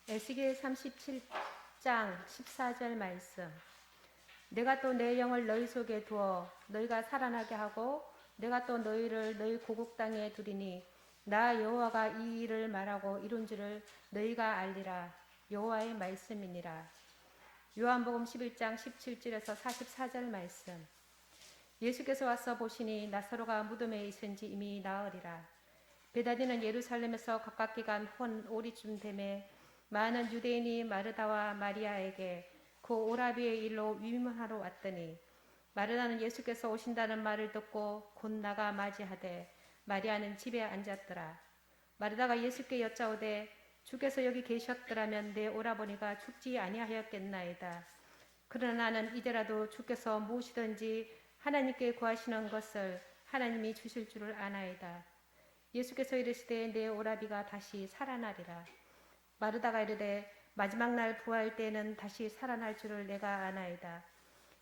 에스겔 37장 14절 말씀. 내가 또 내 영을 너희 속에 두어 너희가 살아나게 하고 내가 또 너희를 너희 고국 땅에 두리니 나 여호와가 이 일을 말하고 이룬 줄을 너희가 알리라. 여호와의 말씀이니라. 요한복음 11장 17절에서 44절 말씀. 예수께서 와서 보시니 나사로가 무덤에 있은지 이미 나으리라. 베다니는 예루살렘에서 가깝게 간 혼 오리쯤 되매 많은 유대인이 마르다와 마리아에게 그 오라비의 일로 위문하러 왔더니 마르다는 예수께서 오신다는 말을 듣고 곧 나가 맞이하되 마리아는 집에 앉았더라. 마르다가 예수께 여짜오되 주께서 여기 계셨더라면 내 오라버니가 죽지 아니하였겠나이다. 그러나 나는 이제라도 주께서 무엇이든지 하나님께 구하시는 것을 하나님이 주실 줄을 아나이다. 예수께서 이르시되 내 오라비가 다시 살아나리라. 마르다가 이르되 마지막 날 부활 때에는 다시 살아날 줄을 내가 아나이다.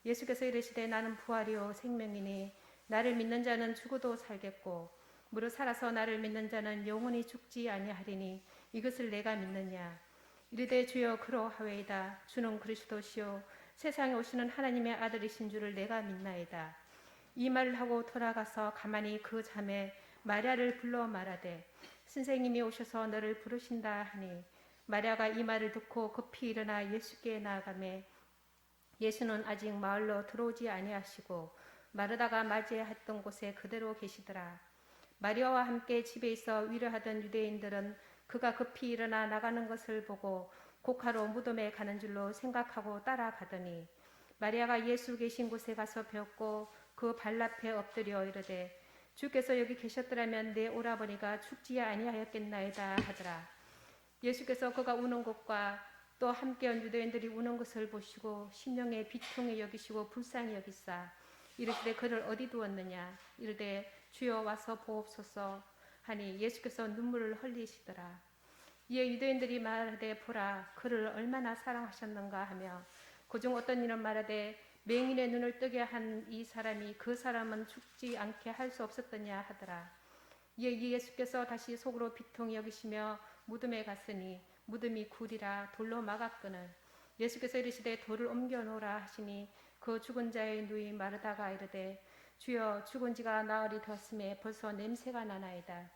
예수께서 이르시되 나는 부활이요 생명이니 나를 믿는 자는 죽어도 살겠고 무릇 살아서 나를 믿는 자는 영원히 죽지 아니하리니 이것을 내가 믿느냐. 이르되 주여 그러하외이다. 주는 그리스도시요 세상에 오시는 하나님의 아들이신 줄을 내가 믿나이다. 이 말을 하고 돌아가서 가만히 그 자매 마리아를 불러 말하되 선생님이 오셔서 너를 부르신다 하니 마리아가 이 말을 듣고 급히 일어나 예수께 나아가매 예수는 아직 마을로 들어오지 아니하시고 마르다가 맞이했던 곳에 그대로 계시더라. 마리아와 함께 집에 있어 위로하던 유대인들은 그가 급히 일어나 나가는 것을 보고 곡하러 무덤에 가는 줄로 생각하고 따라가더니 마리아가 예수 계신 곳에 가서 배웠고 그 발 앞에 엎드려 이르되 주께서 여기 계셨더라면 내 오라버니가 죽지 아니하였겠나이다 하더라. 예수께서 그가 우는 것과 또 함께한 유대인들이 우는 것을 보시고 심령에 비통히 여기시고 불쌍히 여기사 이르시되 그를 어디 두었느냐. 이르되 주여 와서 보옵소서 하니 예수께서 눈물을 흘리시더라. 이에 유대인들이 말하되 보라 그를 얼마나 사랑하셨는가 하며 그중 어떤 이는 말하되 맹인의 눈을 뜨게 한 이 사람이 그 사람은 죽지 않게 할 수 없었더냐 하더라. 이에 예수께서 다시 속으로 비통히 여기시며 무덤에 갔으니 무덤이 굴이라 돌로 막았거늘 예수께서 이르시되 돌을 옮겨 놓으라 하시니 그 죽은 자의 누이 마르다가 이르되 주여 죽은 지가 나흘이 되었음에 벌써 냄새가 나나이다.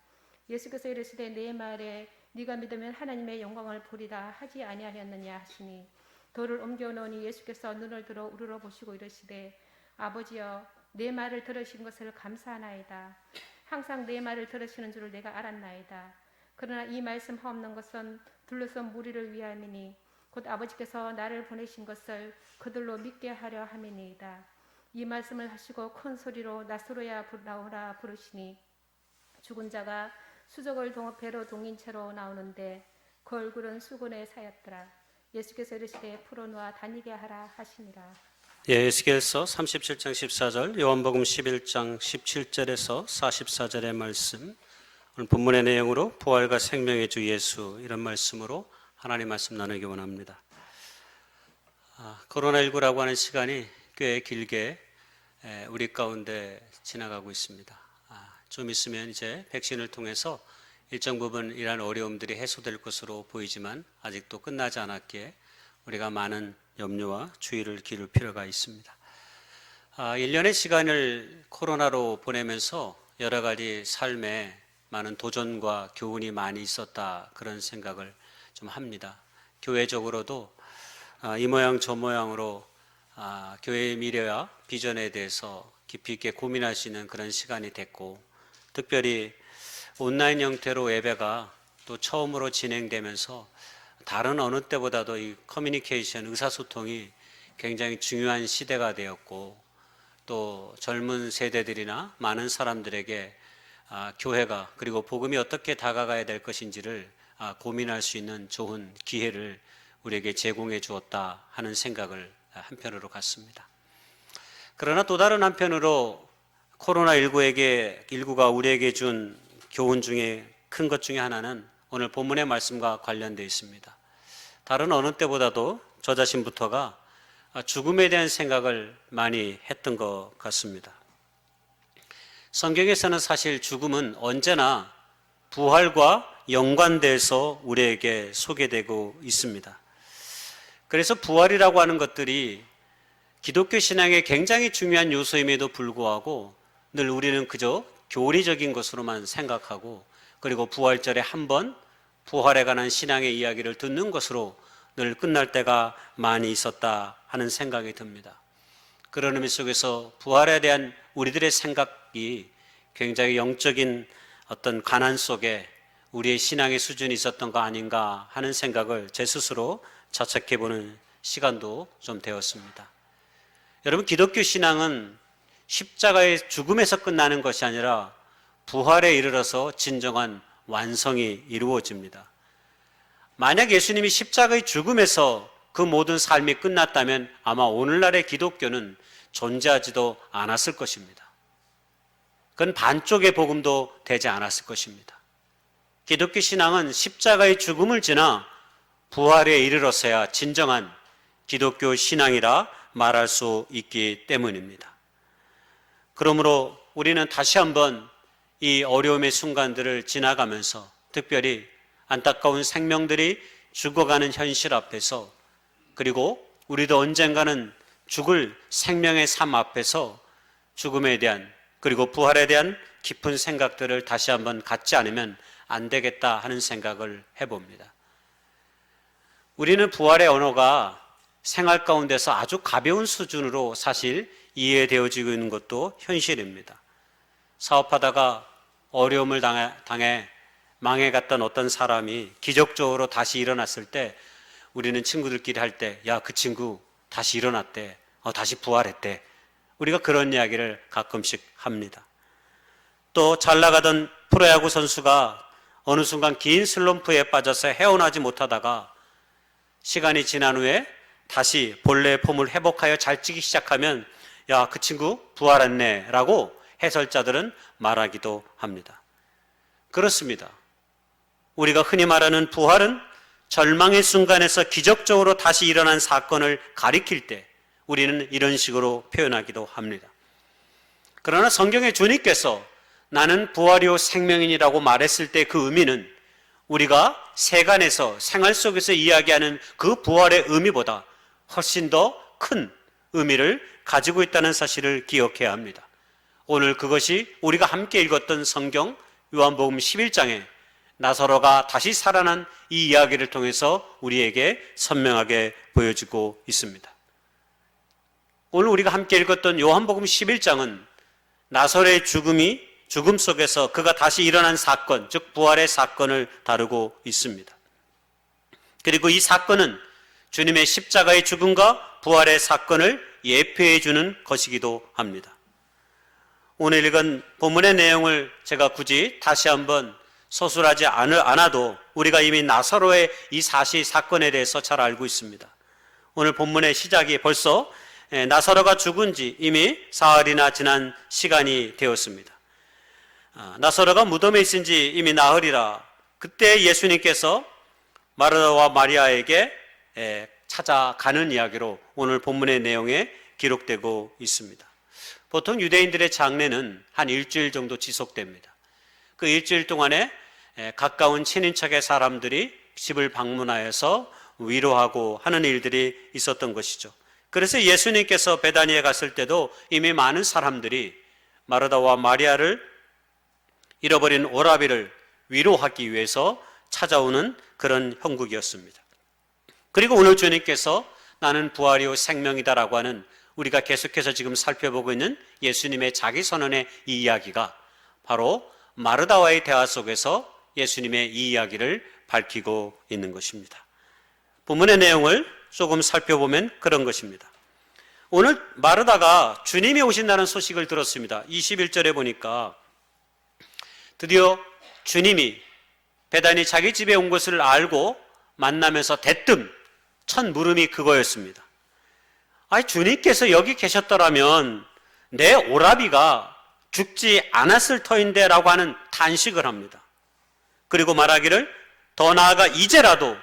예수께서 이르시되 내 말에 네가 믿으면 하나님의 영광을 보리라 하지 아니하였느냐 하시니 돌을 옮겨 놓으니 예수께서 눈을 들어 우러러 보시고 이르시되 아버지여 내 말을 들으신 것을 감사하나이다. 항상 내 말을 들으시는 줄을 내가 알았나이다. 그러나 이 말씀 하옵는 것은 둘러선 무리를 위함이니 곧 아버지께서 나를 보내신 것을 그들로 믿게 하려 함이니이다. 이 말씀을 하시고 큰 소리로 나사로야 나오라 부르시니 죽은 자가 수족을 배로 동인 채로 나오는데 그 얼굴은 수건에 사였더라. 예수께서 이르시되 풀어놓아 다니게 하라 하시니라. 에스겔서 37장 14절, 요한복음 11장 17절에서 44절의 말씀, 오늘 본문의 내용으로 부활과 생명의 주 예수, 이런 말씀으로 하나님 말씀 나누기 원합니다. 코로나19라고 하는 시간이 꽤 길게 우리 가운데 지나가고 있습니다. 좀 있으면 이제 백신을 통해서 일정 부분 이러한 어려움들이 해소될 것으로 보이지만 아직도 끝나지 않았기에 우리가 많은 염려와 주의를 기울일 필요가 있습니다. 1년의 시간을 코로나로 보내면서 여러 가지 삶에 많은 도전과 교훈이 많이 있었다, 그런 생각을 좀 합니다. 교회적으로도 이 모양 저 모양으로 교회의 미래와 비전에 대해서 깊이 있게 고민할 수 있는 그런 시간이 됐고, 특별히 온라인 형태로 예배가 또 처음으로 진행되면서 다른 어느 때보다도 이 커뮤니케이션, 의사소통이 굉장히 중요한 시대가 되었고, 또 젊은 세대들이나 많은 사람들에게 교회가 그리고 복음이 어떻게 다가가야 될 것인지를 고민할 수 있는 좋은 기회를 우리에게 제공해 주었다 하는 생각을 한편으로 갖습니다. 그러나 또 다른 한편으로 코로나19가 우리에게 준 교훈 중에 큰 것 중에 하나는 오늘 본문의 말씀과 관련되어 있습니다. 다른 어느 때보다도 저 자신부터가 죽음에 대한 생각을 많이 했던 것 같습니다. 성경에서는 사실 죽음은 언제나 부활과 연관돼서 우리에게 소개되고 있습니다. 그래서 부활이라고 하는 것들이 기독교 신앙의 굉장히 중요한 요소임에도 불구하고 늘 우리는 그저 교리적인 것으로만 생각하고, 그리고 부활절에 한 번 부활에 관한 신앙의 이야기를 듣는 것으로 늘 끝날 때가 많이 있었다 하는 생각이 듭니다. 그런 의미 속에서 부활에 대한 우리들의 생각이 굉장히 영적인 어떤 가난 속에 우리의 신앙의 수준이 있었던 거 아닌가 하는 생각을 제 스스로 자책해 보는 시간도 좀 되었습니다. 여러분, 기독교 신앙은 십자가의 죽음에서 끝나는 것이 아니라 부활에 이르러서 진정한 완성이 이루어집니다. 만약 예수님이 십자가의 죽음에서 그 모든 삶이 끝났다면 아마 오늘날의 기독교는 존재하지도 않았을 것입니다. 그건 반쪽의 복음도 되지 않았을 것입니다. 기독교 신앙은 십자가의 죽음을 지나 부활에 이르러서야 진정한 기독교 신앙이라 말할 수 있기 때문입니다. 그러므로 우리는 다시 한번 이 어려움의 순간들을 지나가면서, 특별히 안타까운 생명들이 죽어가는 현실 앞에서, 그리고 우리도 언젠가는 죽을 생명의 삶 앞에서 죽음에 대한, 그리고 부활에 대한 깊은 생각들을 다시 한번 갖지 않으면 안 되겠다 하는 생각을 해봅니다. 우리는 부활의 언어가 생활 가운데서 아주 가벼운 수준으로 사실 이해되어지고 있는 것도 현실입니다. 사업하다가 어려움을 당해 망해갔던 어떤 사람이 기적적으로 다시 일어났을 때, 우리는 친구들끼리 할 때, 야, 그 친구 다시 일어났대, 다시 부활했대. 우리가 그런 이야기를 가끔씩 합니다. 또 잘 나가던 프로야구 선수가 어느 순간 긴 슬럼프에 빠져서 헤어나지 못하다가 시간이 지난 후에 다시 본래의 폼을 회복하여 잘 치기 시작하면, 야, 그 친구 부활했네 라고 해설자들은 말하기도 합니다. 그렇습니다. 우리가 흔히 말하는 부활은 절망의 순간에서 기적적으로 다시 일어난 사건을 가리킬 때 우리는 이런 식으로 표현하기도 합니다. 그러나 성경의 주님께서 나는 부활이요 생명이니라고 말했을 때 그 의미는 우리가 세간에서 생활 속에서 이야기하는 그 부활의 의미보다 훨씬 더 큰 의미를 가지고 있다는 사실을 기억해야 합니다. 오늘 그것이 우리가 함께 읽었던 성경 요한복음 11장에 나사로가 다시 살아난 이 이야기를 통해서 우리에게 선명하게 보여지고 있습니다. 오늘 우리가 함께 읽었던 요한복음 11장은 나사로의 죽음 속에서 그가 다시 일어난 사건, 즉 부활의 사건을 다루고 있습니다. 그리고 이 사건은 주님의 십자가의 죽음과 부활의 사건을 예표해 주는 것이기도 합니다. 오늘 읽은 본문의 내용을 제가 굳이 다시 한번 서술하지 않아도 우리가 이미 나사로의 이 사건에 대해서 잘 알고 있습니다. 오늘 본문의 시작이 벌써 나사로가 죽은 지 이미 사흘이나 지난 시간이 되었습니다. 나사로가 무덤에 있은 지 이미 나흘이라 그때 예수님께서 마르다와 마리아에게 찾아가는 이야기로 오늘 본문의 내용에 기록되고 있습니다. 보통 유대인들의 장례는 한 일주일 정도 지속됩니다. 그 일주일 동안에 가까운 친인척의 사람들이 집을 방문하여서 위로하고 하는 일들이 있었던 것이죠. 그래서 예수님께서 베다니에 갔을 때도 이미 많은 사람들이 마르다와 마리아를 잃어버린 오라비를 위로하기 위해서 찾아오는 그런 형국이었습니다. 그리고 오늘 주님께서 나는 부활이요 생명이다라고 하는 우리가 계속해서 지금 살펴보고 있는 예수님의 자기 선언의 이 이야기가 바로 마르다와의 대화 속에서 예수님의 이 이야기를 밝히고 있는 것입니다. 본문의 내용을 조금 살펴보면 그런 것입니다. 오늘 마르다가 주님이 오신다는 소식을 들었습니다. 21절에 보니까 드디어 주님이 베다니 자기 집에 온 것을 알고 만나면서 대뜸 첫 물음이 그거였습니다. 아니, 주님께서 여기 계셨더라면 내 오라비가 죽지 않았을 터인데 라고 하는 탄식을 합니다. 그리고 말하기를 더 나아가 이제라도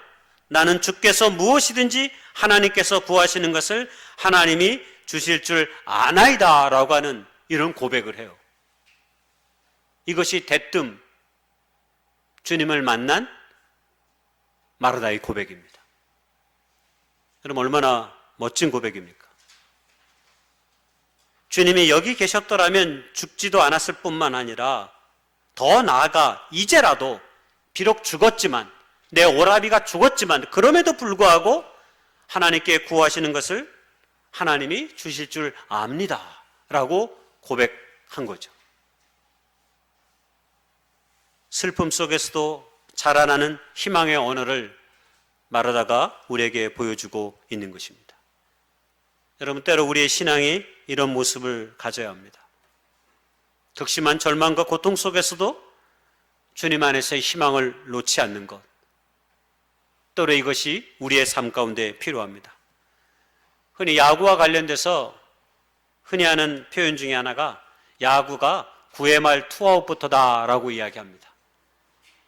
나는 주께서 무엇이든지 하나님께서 구하시는 것을 하나님이 주실 줄 아나이다 라고 하는 이런 고백을 해요. 이것이 대뜸 주님을 만난 마르다의 고백입니다. 여러분, 얼마나 멋진 고백입니까? 주님이 여기 계셨더라면 죽지도 않았을 뿐만 아니라 더 나아가 이제라도 비록 죽었지만, 내 오라비가 죽었지만 그럼에도 불구하고 하나님께 구하시는 것을 하나님이 주실 줄 압니다 라고 고백한 거죠. 슬픔 속에서도 자라나는 희망의 언어를 마르다가 우리에게 보여주고 있는 것입니다. 여러분, 때로 우리의 신앙이 이런 모습을 가져야 합니다. 극심한 절망과 고통 속에서도 주님 안에서의 희망을 놓지 않는 것, 때로 이것이 우리의 삶 가운데 필요합니다. 흔히 야구와 관련돼서 흔히 하는 표현 중에 하나가 야구가 9회 말 투아웃부터다 라고 이야기합니다.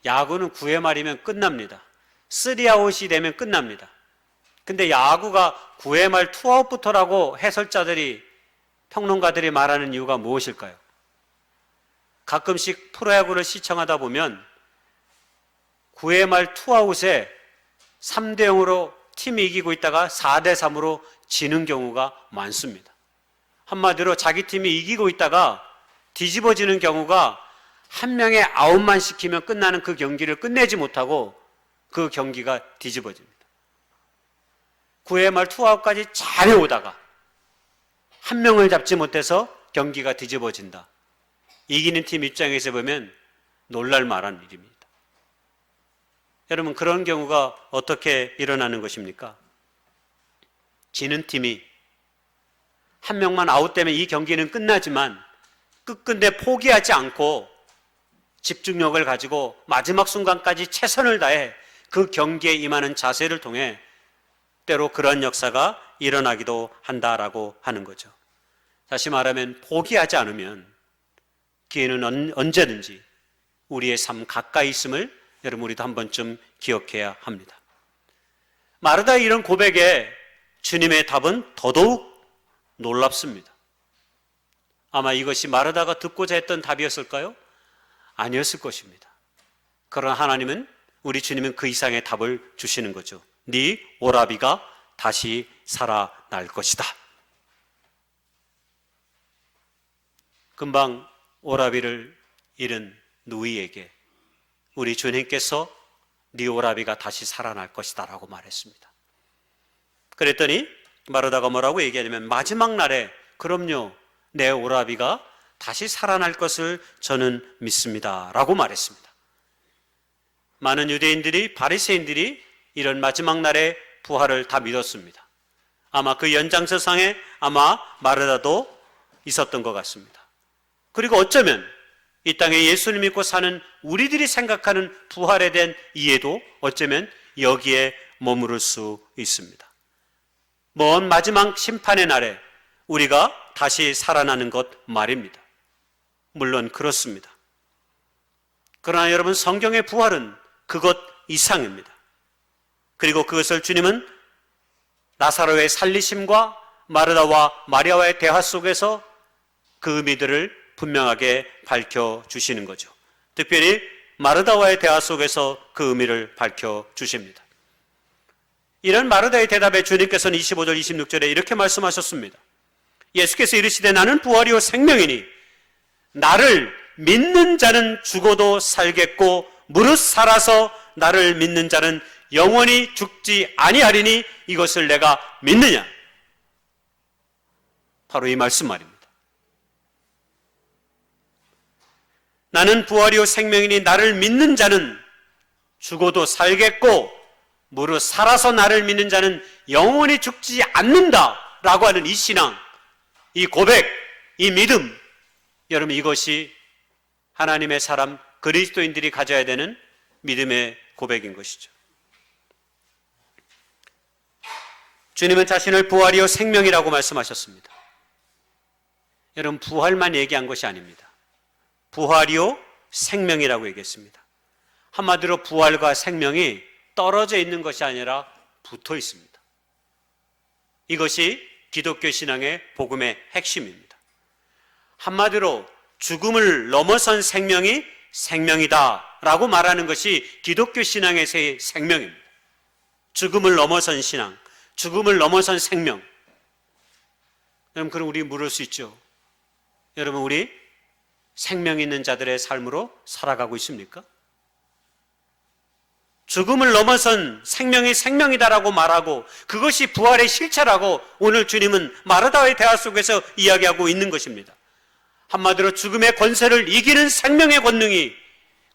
야구는 9회 말이면 끝납니다. 3아웃이 되면 끝납니다. 근데 야구가 9회 말 투아웃부터라고 해설자들이, 평론가들이 말하는 이유가 무엇일까요? 가끔씩 프로야구를 시청하다 보면 9회 말 투아웃에 3대0으로 팀이 이기고 있다가 4대3으로 지는 경우가 많습니다. 한마디로 자기 팀이 이기고 있다가 뒤집어지는 경우가 한 명의 아웃만 시키면 끝나는 그 경기를 끝내지 못하고 그 경기가 뒤집어집니다. 9회 말 투아웃까지 잘 해오다가 한 명을 잡지 못해서 경기가 뒤집어진다. 이기는 팀 입장에서 보면 놀랄 만한 일입니다. 여러분, 그런 경우가 어떻게 일어나는 것입니까? 지는 팀이 한 명만 아웃되면 이 경기는 끝나지만 끝끝내 포기하지 않고 집중력을 가지고 마지막 순간까지 최선을 다해 그 경기에 임하는 자세를 통해 때로 그런 역사가 일어나기도 한다라고 하는 거죠. 다시 말하면 포기하지 않으면 기회는 언제든지 우리의 삶 가까이 있음을 여러분, 우리도 한 번쯤 기억해야 합니다. 마르다의 이런 고백에 주님의 답은 더더욱 놀랍습니다. 아마 이것이 마르다가 듣고자 했던 답이었을까요? 아니었을 것입니다. 그러나 하나님은, 우리 주님은 그 이상의 답을 주시는 거죠. 네 오라비가 다시 살아날 것이다. 금방 오라비를 잃은 누이에게 우리 주님께서 네 오라비가 다시 살아날 것이다 라고 말했습니다. 그랬더니 마르다가 뭐라고 얘기하냐면, 마지막 날에 그럼요, 내 오라비가 다시 살아날 것을 저는 믿습니다 라고 말했습니다. 많은 유대인들이, 바리새인들이 이런 마지막 날의 부활을 다 믿었습니다. 아마 그 연장선상에 아마 마르다도 있었던 것 같습니다. 그리고 어쩌면 이 땅에 예수를 믿고 사는 우리들이 생각하는 부활에 대한 이해도 어쩌면 여기에 머무를 수 있습니다. 먼 마지막 심판의 날에 우리가 다시 살아나는 것 말입니다. 물론 그렇습니다. 그러나 여러분, 성경의 부활은 그것 이상입니다. 그리고 그것을 주님은 나사로의 살리심과 마르다와 마리아와의 대화 속에서 그 의미들을 분명하게 밝혀주시는 거죠. 특별히 마르다와의 대화 속에서 그 의미를 밝혀주십니다. 이런 마르다의 대답에 주님께서는 25절 26절에 이렇게 말씀하셨습니다. 예수께서 이르시되 나는 부활이요 생명이니 나를 믿는 자는 죽어도 살겠고 무릇 살아서 나를 믿는 자는 영원히 죽지 아니하리니 이것을 내가 믿느냐? 바로 이 말씀 말입니다. 나는 부활이요 생명이니 나를 믿는 자는 죽어도 살겠고 무릇 살아서 나를 믿는 자는 영원히 죽지 않는다라고 하는 이 신앙, 이 고백, 이 믿음, 여러분, 이것이 하나님의 사람 그리스도인들이 가져야 되는 믿음의 고백인 것이죠. 주님은 자신을 부활이요 생명이라고 말씀하셨습니다. 여러분, 부활만 얘기한 것이 아닙니다. 부활이요 생명이라고 얘기했습니다. 한마디로 부활과 생명이 떨어져 있는 것이 아니라 붙어 있습니다. 이것이 기독교 신앙의 복음의 핵심입니다. 한마디로 죽음을 넘어선 생명이 생명이다라고 말하는 것이 기독교 신앙에서의 생명입니다. 죽음을 넘어선 신앙, 죽음을 넘어선 생명. 여러분, 그럼 우리 물을 수 있죠. 여러분, 우리 생명 있는 자들의 삶으로 살아가고 있습니까? 죽음을 넘어선 생명이 생명이다라고 말하고 그것이 부활의 실체라고 오늘 주님은 마르다와의 대화 속에서 이야기하고 있는 것입니다. 한마디로 죽음의 권세를 이기는 생명의 권능이,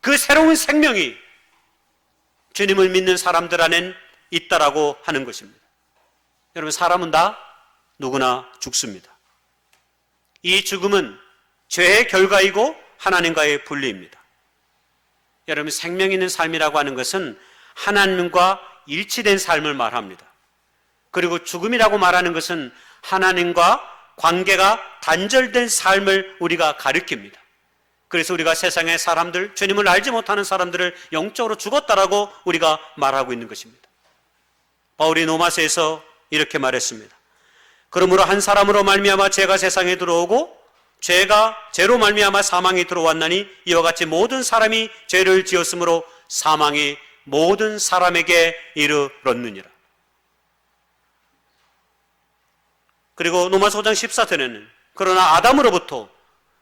그 새로운 생명이 주님을 믿는 사람들 안엔 있다라고 하는 것입니다. 여러분, 사람은 다 누구나 죽습니다. 이 죽음은 죄의 결과이고 하나님과의 분리입니다. 여러분, 생명 있는 삶이라고 하는 것은 하나님과 일치된 삶을 말합니다. 그리고 죽음이라고 말하는 것은 하나님과 관계가 단절된 삶을 우리가 가리킵니다. 그래서 우리가 세상의 사람들, 주님을 알지 못하는 사람들을 영적으로 죽었다라고 우리가 말하고 있는 것입니다. 바울이 로마서에서 이렇게 말했습니다. 그러므로 한 사람으로 말미암아 죄가 세상에 들어오고 죄로 말미암아 사망이 들어왔나니 이와 같이 모든 사람이 죄를 지었으므로 사망이 모든 사람에게 이르렀느니라. 그리고 로마서 5장 14절에는 그러나 아담으로부터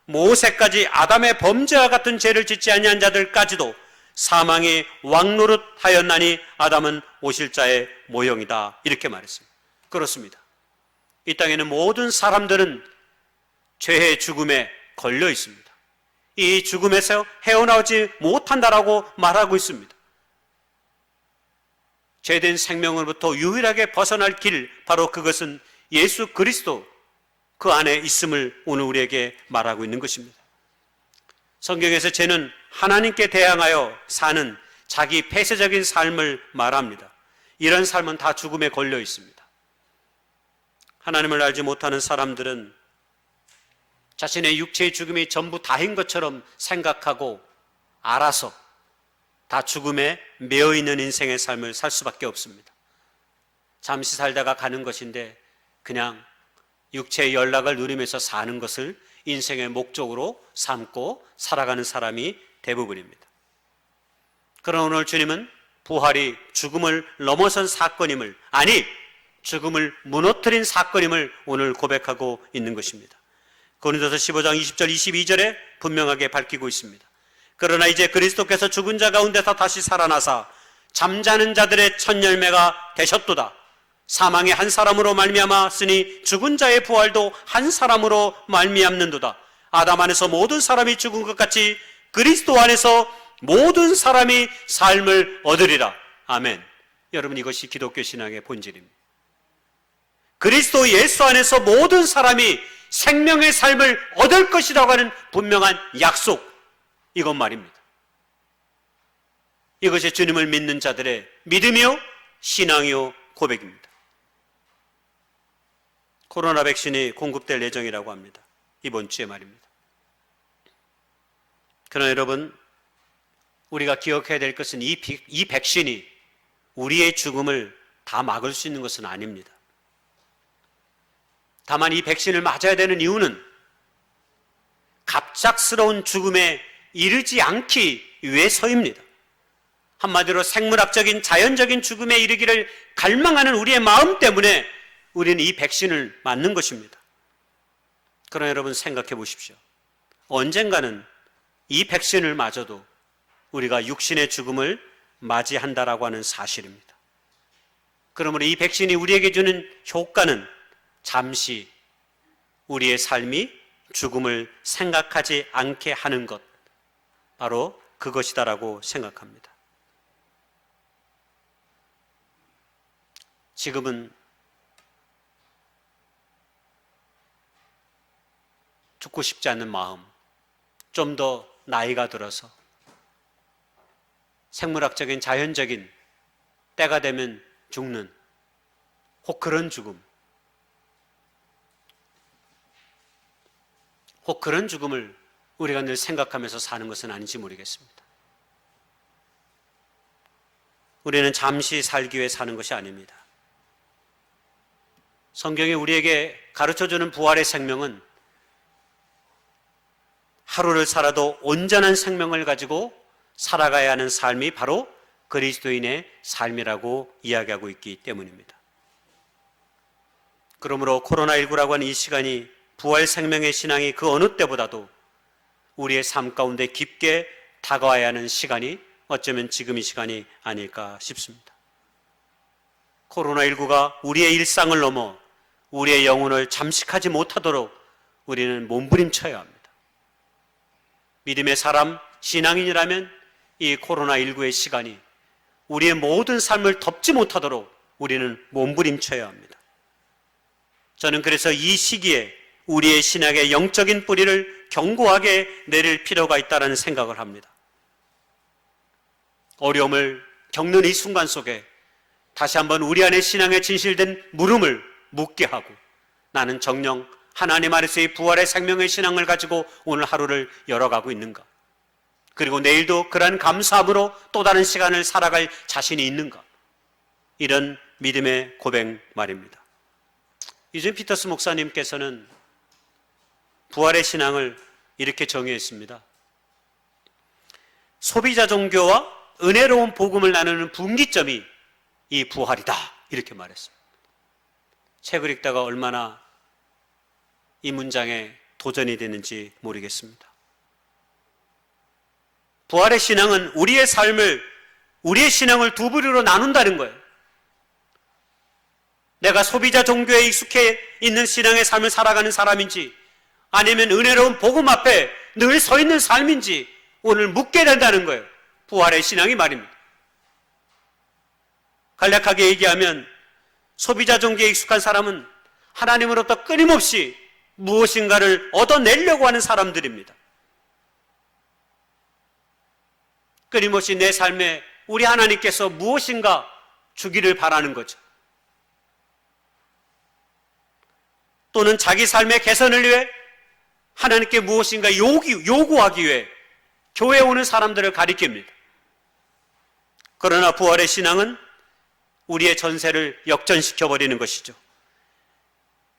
모세까지 아담의 범죄와 같은 죄를 짓지 아니한 자들까지도 사망이 왕노릇하였나니 아담은 오실 자의 모형이다. 이렇게 말했습니다. 그렇습니다. 이 땅에는 모든 사람들은 죄의 죽음에 걸려 있습니다. 이 죽음에서 헤어나오지 못한다라고 말하고 있습니다. 죄된 생명으로부터 유일하게 벗어날 길, 바로 그것은 예수 그리스도 그 안에 있음을 오늘 우리에게 말하고 있는 것입니다. 성경에서 죄는 하나님께 대항하여 사는 자기 폐쇄적인 삶을 말합니다. 이런 삶은 다 죽음에 걸려 있습니다. 하나님을 알지 못하는 사람들은 자신의 육체의 죽음이 전부 다인 것처럼 생각하고 알아서 다 죽음에 매여 있는 인생의 삶을 살 수밖에 없습니다. 잠시 살다가 가는 것인데 그냥 육체의 연락을 누리면서 사는 것을 인생의 목적으로 삼고 살아가는 사람이 대부분입니다. 그러나 오늘 주님은 부활이 죽음을 넘어선 사건임을, 아니 죽음을 무너뜨린 사건임을 오늘 고백하고 있는 것입니다. 고린도서 15장 20절 22절에 분명하게 밝히고 있습니다. 그러나 이제 그리스도께서 죽은 자 가운데서 다시 살아나사 잠자는 자들의 첫 열매가 되셨도다. 사망의 한 사람으로 말미암았으니 죽은 자의 부활도 한 사람으로 말미암는도다. 아담 안에서 모든 사람이 죽은 것 같이 그리스도 안에서 모든 사람이 삶을 얻으리라. 아멘. 여러분, 이것이 기독교 신앙의 본질입니다. 그리스도 예수 안에서 모든 사람이 생명의 삶을 얻을 것이라고 하는 분명한 약속, 이것 말입니다. 이것이 주님을 믿는 자들의 믿음이요 신앙이요 고백입니다. 코로나 백신이 공급될 예정이라고 합니다. 이번 주에 말입니다. 그러나 여러분, 우리가 기억해야 될 것은 이 백신이 우리의 죽음을 다 막을 수 있는 것은 아닙니다. 다만 이 백신을 맞아야 되는 이유는 갑작스러운 죽음에 이르지 않기 위해서입니다. 한마디로 생물학적인 자연적인 죽음에 이르기를 갈망하는 우리의 마음 때문에 우리는 이 백신을 맞는 것입니다. 그러나 여러분, 생각해 보십시오. 언젠가는 이 백신을 맞아도 우리가 육신의 죽음을 맞이한다라고 하는 사실입니다. 그러므로 이 백신이 우리에게 주는 효과는 잠시 우리의 삶이 죽음을 생각하지 않게 하는 것, 바로 그것이다라고 생각합니다. 지금은 죽고 싶지 않은 마음, 좀 더 나이가 들어서 생물학적인 자연적인 때가 되면 죽는 혹 그런 죽음, 혹 그런 죽음을 우리가 늘 생각하면서 사는 것은 아닌지 모르겠습니다. 우리는 잠시 살기 위해 사는 것이 아닙니다. 성경이 우리에게 가르쳐주는 부활의 생명은 하루를 살아도 온전한 생명을 가지고 살아가야 하는 삶이 바로 그리스도인의 삶이라고 이야기하고 있기 때문입니다. 그러므로 코로나19라고 하는 이 시간이 부활 생명의 신앙이 그 어느 때보다도 우리의 삶 가운데 깊게 다가와야 하는 시간이 어쩌면 지금 이 시간이 아닐까 싶습니다. 코로나19가 우리의 일상을 넘어 우리의 영혼을 잠식하지 못하도록 우리는 몸부림쳐야 합니다. 믿음의 사람, 신앙인이라면 이 코로나19의 시간이 우리의 모든 삶을 덮지 못하도록 우리는 몸부림쳐야 합니다. 저는 그래서 이 시기에 우리의 신학의 영적인 뿌리를 견고하게 내릴 필요가 있다는 생각을 합니다. 어려움을 겪는 이 순간 속에 다시 한번 우리 안에 신앙에 진실된 물음을 묻게 하고 나는 정녕 하나님 아래서의 부활의 생명의 신앙을 가지고 오늘 하루를 열어가고 있는가? 그리고 내일도 그러한 감사함으로 또 다른 시간을 살아갈 자신이 있는가? 이런 믿음의 고백 말입니다. 이준 피터스 목사님께서는 부활의 신앙을 이렇게 정의했습니다. 소비자 종교와 은혜로운 복음을 나누는 분기점이 이 부활이다, 이렇게 말했습니다. 책을 읽다가 얼마나 이 문장에 도전이 되는지 모르겠습니다. 부활의 신앙은 우리의 신앙을 두 부류로 나눈다는 거예요. 내가 소비자 종교에 익숙해 있는 신앙의 삶을 살아가는 사람인지 아니면 은혜로운 복음 앞에 늘 서 있는 삶인지 오늘 묻게 된다는 거예요. 부활의 신앙이 말입니다. 간략하게 얘기하면 소비자 종교에 익숙한 사람은 하나님으로부터 끊임없이 무엇인가를 얻어내려고 하는 사람들입니다. 끊임없이 내 삶에 우리 하나님께서 무엇인가 주기를 바라는 거죠. 또는 자기 삶의 개선을 위해 하나님께 무엇인가 요구하기 위해 교회에 오는 사람들을 가리킵니다. 그러나 부활의 신앙은 우리의 전세를 역전시켜버리는 것이죠.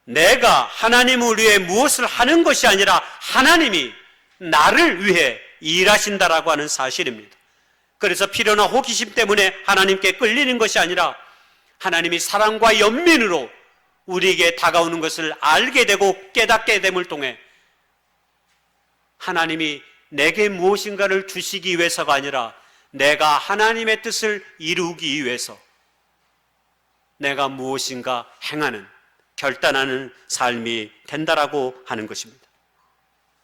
내가 하나님을 위해 무엇을 하는 것이 아니라 하나님이 나를 위해 일하신다라고 하는 사실입니다. 그래서 필요나 호기심 때문에 하나님께 끌리는 것이 아니라 하나님이 사랑과 연민으로 우리에게 다가오는 것을 알게 되고 깨닫게 됨을 통해 하나님이 내게 무엇인가를 주시기 위해서가 아니라 내가 하나님의 뜻을 이루기 위해서 내가 무엇인가 행하는, 결단하는 삶이 된다라고 하는 것입니다.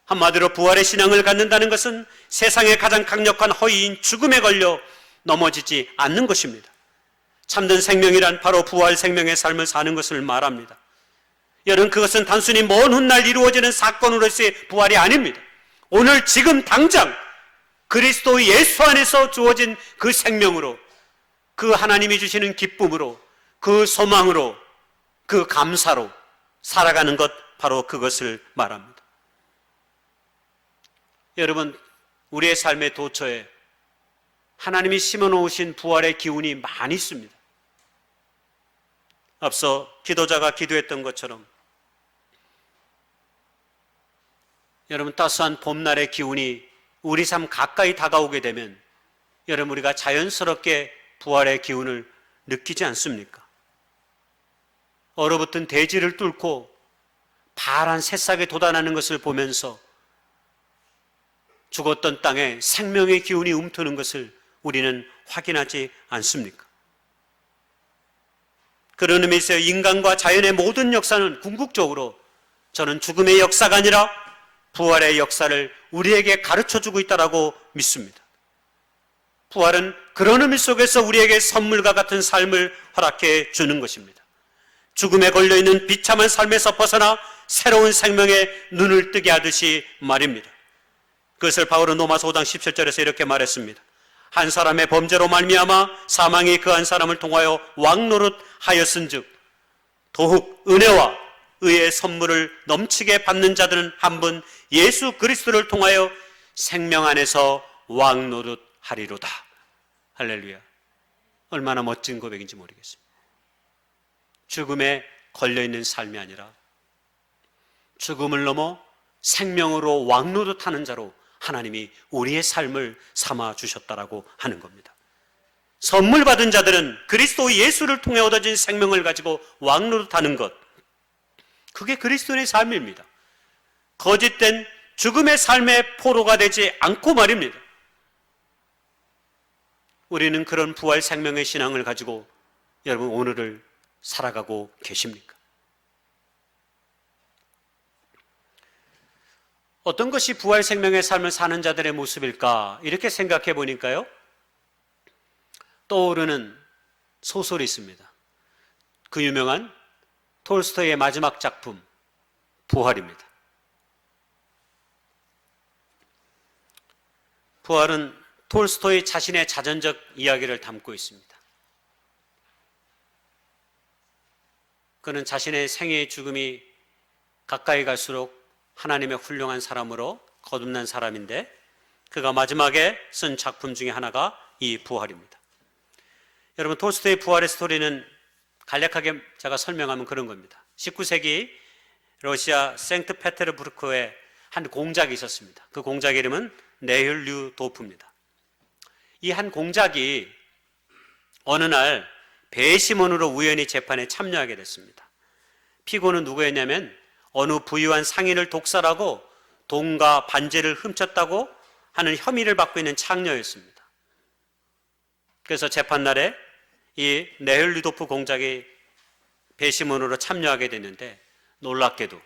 한마디로 부활의 신앙을 갖는다는 것은 세상의 가장 강력한 허위인 죽음에 걸려 넘어지지 않는 것입니다. 참된 생명이란 바로 부활 생명의 삶을 사는 것을 말합니다. 여러분, 그것은 단순히 먼 훗날 이루어지는 사건으로서의 부활이 아닙니다. 오늘 지금 당장 그리스도 예수 안에서 주어진 그 생명으로, 그 하나님이 주시는 기쁨으로, 그 소망으로, 그 감사로 살아가는 것, 바로 그것을 말합니다. 여러분, 우리의 삶의 도처에 하나님이 심어놓으신 부활의 기운이 많이 있습니다. 앞서 기도자가 기도했던 것처럼 여러분, 따스한 봄날의 기운이 우리 삶 가까이 다가오게 되면 여러분, 우리가 자연스럽게 부활의 기운을 느끼지 않습니까? 얼어붙은 대지를 뚫고 파란 새싹이 돋아나는 것을 보면서 죽었던 땅에 생명의 기운이 움트는 것을 우리는 확인하지 않습니까? 그런 의미에서 인간과 자연의 모든 역사는 궁극적으로 저는 죽음의 역사가 아니라 부활의 역사를 우리에게 가르쳐주고 있다고 믿습니다. 부활은 그런 의미 속에서 우리에게 선물과 같은 삶을 허락해 주는 것입니다. 죽음에 걸려있는 비참한 삶에서 벗어나 새로운 생명에 눈을 뜨게 하듯이 말입니다. 그것을 바울은 로마서 5장 17절에서 이렇게 말했습니다. 한 사람의 범죄로 말미암아 사망이 그 한 사람을 통하여 왕노릇하였은즉 도흑 은혜와 의의 선물을 넘치게 받는 자들은 한 분 예수 그리스도를 통하여 생명 안에서 왕노릇하리로다. 할렐루야. 얼마나 멋진 고백인지 모르겠습니다. 죽음에 걸려있는 삶이 아니라 죽음을 넘어 생명으로 왕노릇하는 자로 하나님이 우리의 삶을 삼아 주셨다라고 하는 겁니다. 선물 받은 자들은 그리스도 예수를 통해 얻어진 생명을 가지고 왕노릇하는 것, 그게 그리스도인의 삶입니다. 거짓된 죽음의 삶의 포로가 되지 않고 말입니다. 우리는 그런 부활 생명의 신앙을 가지고 여러분 오늘을 살아가고 계십니까? 어떤 것이 부활 생명의 삶을 사는 자들의 모습일까? 이렇게 생각해 보니까요, 떠오르는 소설이 있습니다. 그 유명한 톨스토이의 마지막 작품 부활입니다. 부활은 톨스토이 자신의 자전적 이야기를 담고 있습니다. 그는 자신의 생애의 죽음이 가까이 갈수록 하나님의 훌륭한 사람으로 거듭난 사람인데, 그가 마지막에 쓴 작품 중에 하나가 이 부활입니다. 여러분, 톨스토이의 부활의 스토리는 간략하게 제가 설명하면 그런 겁니다. 19세기 러시아 생트페테르부르크에 한 공작이 있었습니다. 그 공작 이름은 네흘류도프입니다. 이 한 공작이 어느 날 배심원으로 우연히 재판에 참여하게 됐습니다. 피고는 누구였냐면 어느 부유한 상인을 독살하고 돈과 반지를 훔쳤다고 하는 혐의를 받고 있는 창녀였습니다. 그래서 재판날에 이 네흘류도프 공작이 배심원으로 참여하게 됐는데, 놀랍게도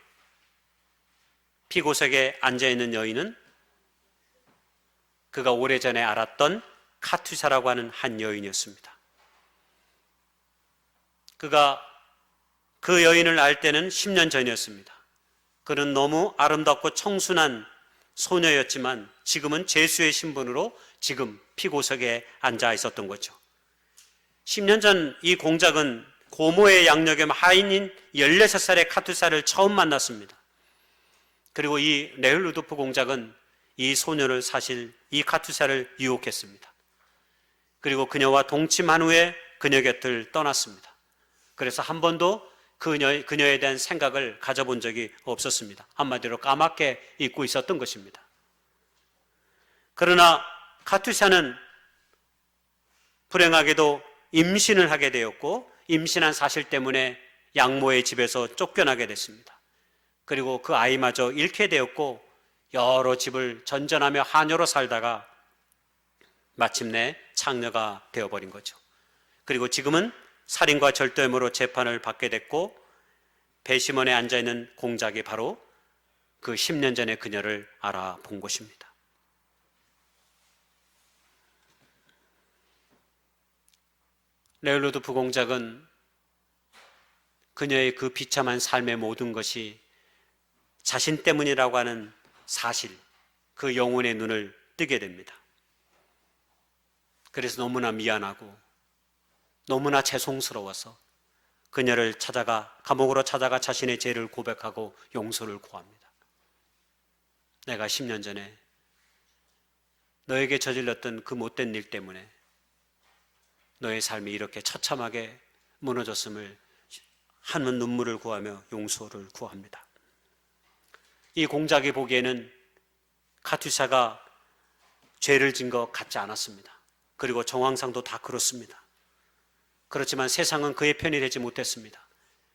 피고석에 앉아있는 여인은 그가 오래전에 알았던 카투사라고 하는 한 여인이었습니다. 그가 그 여인을 알 때는 10년 전이었습니다. 그는 너무 아름답고 청순한 소녀였지만 지금은 죄수의 신분으로 지금 피고석에 앉아 있었던 거죠. 10년 전 이 공작은 고모의 양력의 하인인 16살의 카투사를 처음 만났습니다. 그리고 이 네흘루도프 공작은 이 소녀를 사실 이 카투사를 유혹했습니다. 그리고 그녀와 동침한 후에 그녀 곁을 떠났습니다. 그래서 한 번도 그녀에 대한 생각을 가져본 적이 없었습니다. 한마디로 까맣게 잊고 있었던 것입니다. 그러나 카투사는 불행하게도 임신을 하게 되었고, 임신한 사실 때문에 양모의 집에서 쫓겨나게 됐습니다. 그리고 그 아이마저 잃게 되었고, 여러 집을 전전하며 하녀로 살다가 마침내 창녀가 되어버린 거죠. 그리고 지금은 살인과 절도혐의로 재판을 받게 됐고, 배심원에 앉아있는 공작이 바로 그 10년 전에 그녀를 알아본 것입니다. 네흘루도프 공작은 그녀의 그 비참한 삶의 모든 것이 자신 때문이라고 하는 사실, 그 영혼의 눈을 뜨게 됩니다. 그래서 너무나 미안하고 너무나 죄송스러워서 그녀를 감옥으로 찾아가 자신의 죄를 고백하고 용서를 구합니다. 내가 10년 전에 너에게 저질렀던 그 못된 일 때문에 너의 삶이 이렇게 처참하게 무너졌음을 하는 눈물을 구하며 용서를 구합니다. 이 공작이 보기에는 카투사가 죄를 진 것 같지 않았습니다. 그리고 정황상도 다 그렇습니다. 그렇지만 세상은 그의 편이 되지 못했습니다.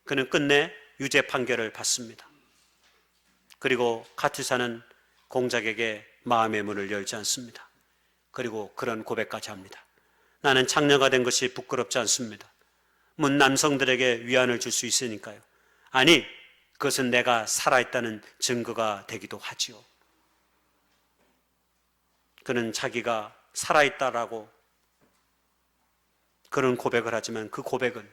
그는 끝내 유죄 판결을 받습니다. 그리고 카투사는 공작에게 마음의 문을 열지 않습니다. 그리고 그런 고백까지 합니다. 나는 창녀가 된 것이 부끄럽지 않습니다. 문 남성들에게 위안을 줄 수 있으니까요. 아니, 그것은 내가 살아있다는 증거가 되기도 하지요. 그는 자기가 살아있다라고 그런 고백을 하지만 그 고백은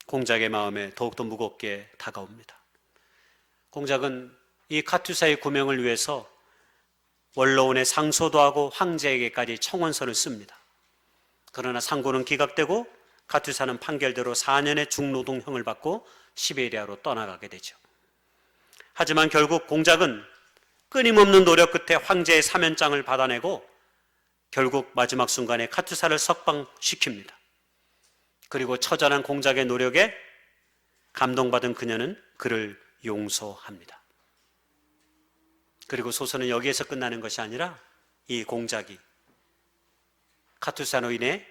공작의 마음에 더욱더 무겁게 다가옵니다. 공작은 이 카투사의 고명을 위해서 원로원에 상소도 하고 황제에게까지 청원서를 씁니다. 그러나 상고는 기각되고 카투사는 판결대로 4년의 중노동형을 받고 시베리아로 떠나가게 되죠. 하지만 결국 공작은 끊임없는 노력 끝에 황제의 사면장을 받아내고 결국 마지막 순간에 카투사를 석방시킵니다. 그리고 처절한 공작의 노력에 감동받은 그녀는 그를 용서합니다. 그리고 소설은 여기에서 끝나는 것이 아니라 이 공작이 카투사로 인해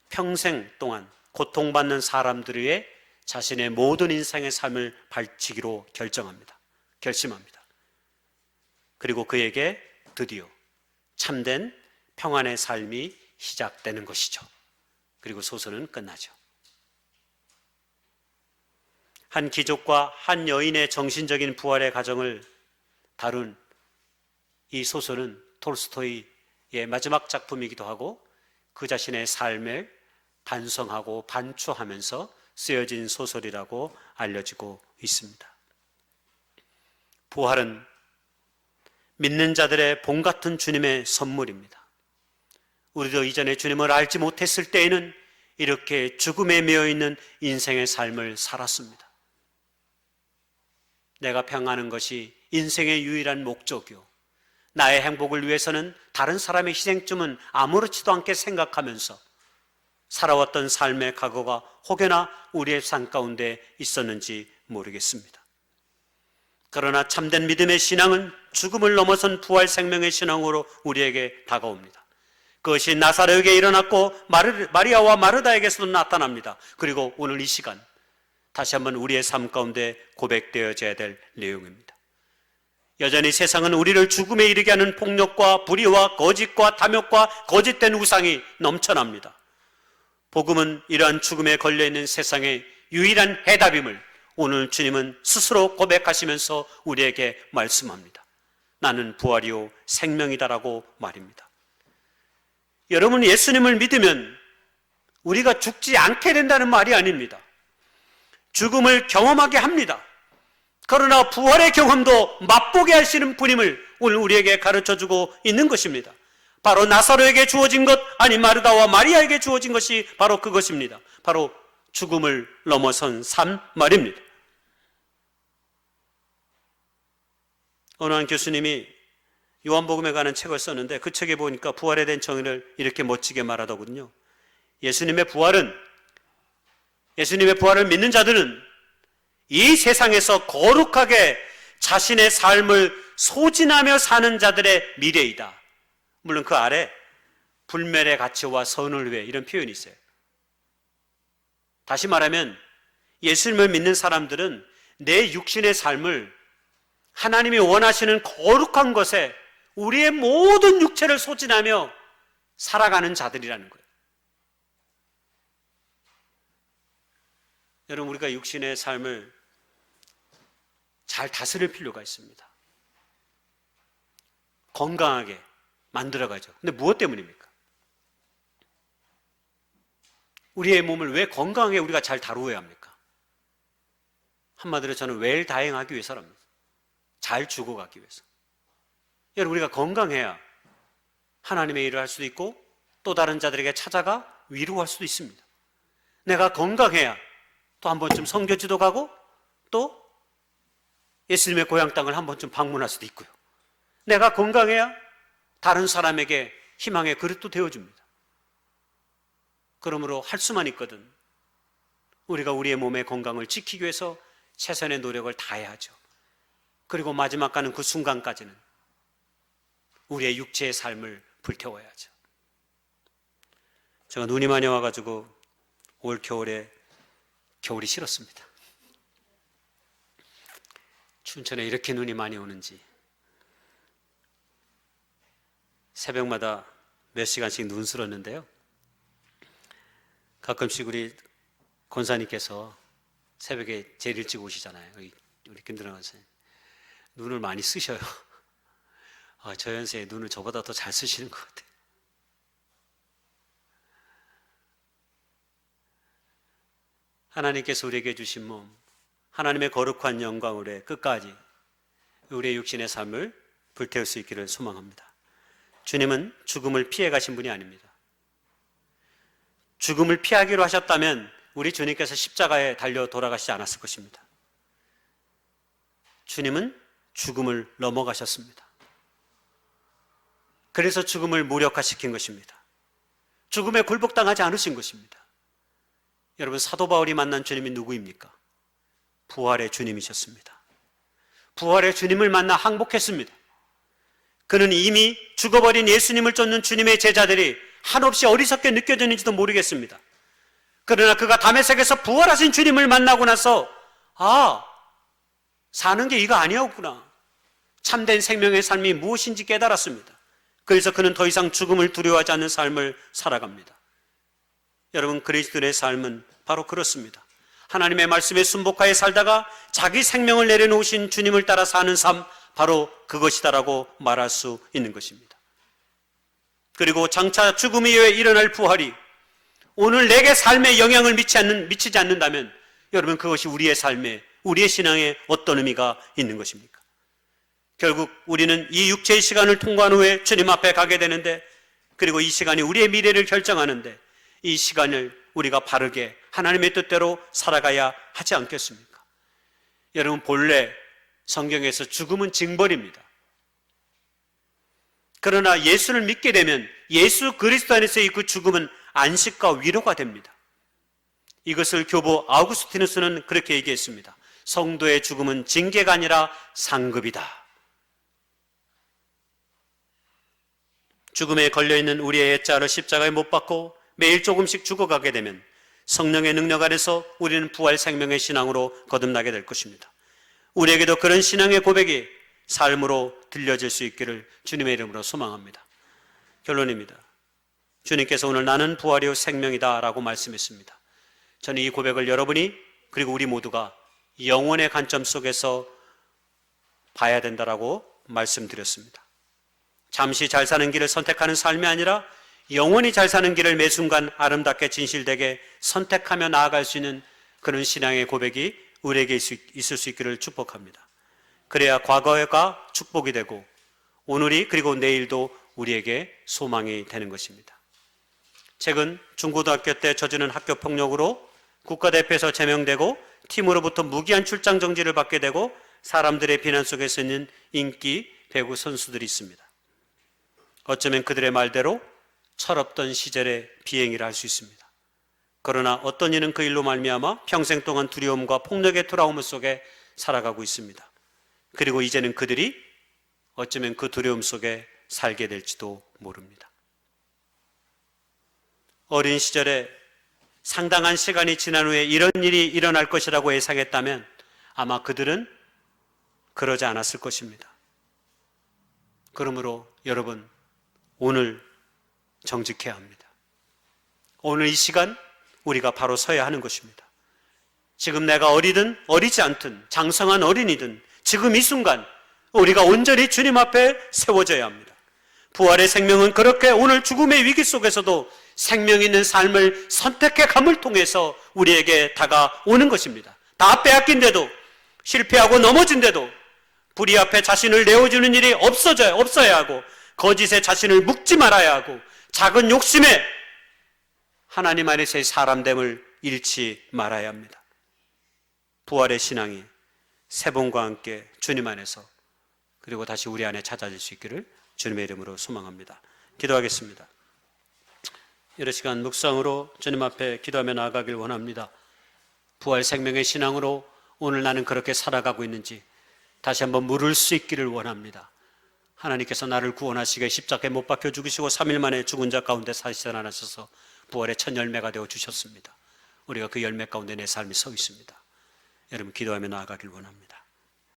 평생 동안 고통받는 사람들 위해 자신의 모든 인생의 삶을 바치기로 결심합니다. 그리고 그에게 드디어 참된 평안의 삶이 시작되는 것이죠. 그리고 소설은 끝나죠. 한 귀족과 한 여인의 정신적인 부활의 과정을 다룬 이 소설은 톨스토이의 마지막 작품이기도 하고 그 자신의 삶을 반성하고 반추하면서 쓰여진 소설이라고 알려지고 있습니다. 부활은 믿는 자들의 봄 같은 주님의 선물입니다. 우리도 이전에 주님을 알지 못했을 때에는 이렇게 죽음에 매여 있는 인생의 삶을 살았습니다. 내가 평안한 것이 인생의 유일한 목적이요, 나의 행복을 위해서는 다른 사람의 희생쯤은 아무렇지도 않게 생각하면서 살아왔던 삶의 각오가 혹여나 우리의 삶 가운데 있었는지 모르겠습니다. 그러나 참된 믿음의 신앙은 죽음을 넘어선 부활 생명의 신앙으로 우리에게 다가옵니다. 그것이 나사로에게 일어났고 마리아와 마르다에게서도 나타납니다. 그리고 오늘 이 시간 다시 한번 우리의 삶 가운데 고백되어져야 될 내용입니다. 여전히 세상은 우리를 죽음에 이르게 하는 폭력과 불의와 거짓과 탐욕과 거짓된 우상이 넘쳐납니다. 복음은 이러한 죽음에 걸려있는 세상의 유일한 해답임을 오늘 주님은 스스로 고백하시면서 우리에게 말씀합니다. 나는 부활이요 생명이다라고 말입니다. 여러분, 예수님을 믿으면 우리가 죽지 않게 된다는 말이 아닙니다. 죽음을 경험하게 합니다. 그러나 부활의 경험도 맛보게 하시는 분임을 오늘 우리에게 가르쳐주고 있는 것입니다. 바로 나사로에게 주어진 것, 아니 마르다와 마리아에게 주어진 것이 바로 그것입니다. 바로 죽음을 넘어선 삶 말입니다. 어느 한 교수님이 요한복음에 관한 책을 썼는데 그 책에 보니까 부활에 대한 정의를 이렇게 멋지게 말하더군요. 예수님의 부활을 믿는 자들은 이 세상에서 거룩하게 자신의 삶을 소진하며 사는 자들의 미래이다. 물론 그 아래 불멸의 가치와 선을 위해 이런 표현이 있어요. 다시 말하면 예수님을 믿는 사람들은 내 육신의 삶을 하나님이 원하시는 거룩한 것에 우리의 모든 육체를 소진하며 살아가는 자들이라는 거예요. 여러분, 우리가 육신의 삶을 잘 다스릴 필요가 있습니다. 건강하게 만들어가죠. 근데 무엇 때문입니까? 우리의 몸을 왜 건강하게 우리가 잘 다루어야 합니까? 한마디로 저는 웰다잉하기 위해서랍니다. 잘 죽어가기 위해서. 여러분, 우리가 건강해야 하나님의 일을 할 수도 있고 또 다른 자들에게 찾아가 위로할 수도 있습니다. 내가 건강해야 또 한 번쯤 선교지도 가고 또 예수님의 고향 땅을 한 번쯤 방문할 수도 있고요. 내가 건강해야 다른 사람에게 희망의 그릇도 되어줍니다. 그러므로 할 수만 있거든 우리가 우리의 몸의 건강을 지키기 위해서 최선의 노력을 다해야죠. 그리고 마지막 가는 그 순간까지는 우리의 육체의 삶을 불태워야죠. 제가 눈이 많이 와가지고 올 겨울에 겨울이 싫었습니다. 춘천에 이렇게 눈이 많이 오는지 새벽마다 몇 시간씩 눈 쓸었는데요. 가끔씩 우리 권사님께서 새벽에 제일 일찍 오시잖아요. 우리 김드랑 선생님 눈을 많이 쓰셔요. 저 연세에 눈을 저보다 더 잘 쓰시는 것 같아요. 하나님께서 우리에게 주신 몸, 하나님의 거룩한 영광으로 끝까지 우리의 육신의 삶을 불태울 수 있기를 소망합니다. 주님은 죽음을 피해 가신 분이 아닙니다. 죽음을 피하기로 하셨다면 우리 주님께서 십자가에 달려 돌아가시지 않았을 것입니다. 주님은 죽음을 넘어가셨습니다. 그래서 죽음을 무력화시킨 것입니다. 죽음에 굴복당하지 않으신 것입니다. 여러분, 사도 바울이 만난 주님이 누구입니까? 부활의 주님이셨습니다. 부활의 주님을 만나 항복했습니다. 그는 이미 죽어버린 예수님을 쫓는 주님의 제자들이 한없이 어리석게 느껴졌는지도 모르겠습니다. 그러나 그가 다메섹에서 부활하신 주님을 만나고 나서 사는 게 이거 아니었구나. 참된 생명의 삶이 무엇인지 깨달았습니다. 그래서 그는 더 이상 죽음을 두려워하지 않는 삶을 살아갑니다. 여러분, 그리스도인의 삶은 바로 그렇습니다. 하나님의 말씀에 순복하여 살다가 자기 생명을 내려놓으신 주님을 따라 사는 삶, 바로 그것이다라고 말할 수 있는 것입니다. 그리고 장차 죽음 이후에 일어날 부활이 오늘 내게 삶에 영향을 미치지 않는다면 여러분, 그것이 우리의 삶에, 우리의 신앙에 어떤 의미가 있는 것입니까? 결국 우리는 이 육체의 시간을 통과한 후에 주님 앞에 가게 되는데, 그리고 이 시간이 우리의 미래를 결정하는데 이 시간을 우리가 바르게 하나님의 뜻대로 살아가야 하지 않겠습니까? 여러분, 본래 성경에서 죽음은 징벌입니다. 그러나 예수를 믿게 되면 예수 그리스도 안에서의 그 죽음은 안식과 위로가 됩니다. 이것을 교부 아우구스티누스는 그렇게 얘기했습니다. 성도의 죽음은 징계가 아니라 상급이다. 죽음에 걸려있는 우리의 옛자를 십자가에 못 박고 매일 조금씩 죽어가게 되면 성령의 능력 아래서 우리는 부활 생명의 신앙으로 거듭나게 될 것입니다. 우리에게도 그런 신앙의 고백이 삶으로 들려질 수 있기를 주님의 이름으로 소망합니다. 결론입니다. 주님께서 오늘 나는 부활이요 생명이다 라고 말씀했습니다. 저는 이 고백을 여러분이, 그리고 우리 모두가 영혼의 관점 속에서 봐야 된다라고 말씀드렸습니다. 잠시 잘 사는 길을 선택하는 삶이 아니라 영원히 잘 사는 길을 매 순간 아름답게 진실되게 선택하며 나아갈 수 있는 그런 신앙의 고백이 우리에게 있을 수 있기를 축복합니다. 그래야 과거가 축복이 되고 오늘이, 그리고 내일도 우리에게 소망이 되는 것입니다. 최근 중고등학교 때 저지른 학교 폭력으로 국가대표에서 제명되고 팀으로부터 무기한 출장 정지를 받게 되고 사람들의 비난 속에서 있는 인기 배구 선수들이 있습니다. 어쩌면 그들의 말대로 철없던 시절의 비행이라 할 수 있습니다. 그러나 어떤 이는 그 일로 말미암아 평생 동안 두려움과 폭력의 트라우마 속에 살아가고 있습니다. 그리고 이제는 그들이 어쩌면 그 두려움 속에 살게 될지도 모릅니다. 어린 시절에 상당한 시간이 지난 후에 이런 일이 일어날 것이라고 예상했다면 아마 그들은 그러지 않았을 것입니다. 그러므로 여러분, 오늘 정직해야 합니다. 오늘 이 시간 우리가 바로 서야 하는 것입니다. 지금 내가 어리든 어리지 않든 장성한 어린이든 지금 이 순간 우리가 온전히 주님 앞에 세워져야 합니다. 부활의 생명은 그렇게 오늘 죽음의 위기 속에서도 생명 있는 삶을 선택해 감을 통해서 우리에게 다가오는 것입니다. 다 빼앗긴데도, 실패하고 넘어진데도 불의 앞에 자신을 내어주는 일이 없어야 하고, 거짓에 자신을 묶지 말아야 하고, 작은 욕심에 하나님 안에서의 사람됨을 잃지 말아야 합니다. 부활의 신앙이 세 번과 함께 주님 안에서, 그리고 다시 우리 안에 찾아질 수 있기를 주님의 이름으로 소망합니다. 기도하겠습니다. 여러 시간 묵상으로 주님 앞에 기도하며 나아가길 원합니다. 부활 생명의 신앙으로 오늘 나는 그렇게 살아가고 있는지 다시 한번 물을 수 있기를 원합니다. 하나님께서 나를 구원하시게 십자가에 못 박혀 죽으시고 3일 만에 죽은 자 가운데 살아나셔서 부활의 첫 열매가 되어 주셨습니다. 우리가 그 열매 가운데 내 삶이 서 있습니다. 여러분, 기도하며 나아가길 원합니다.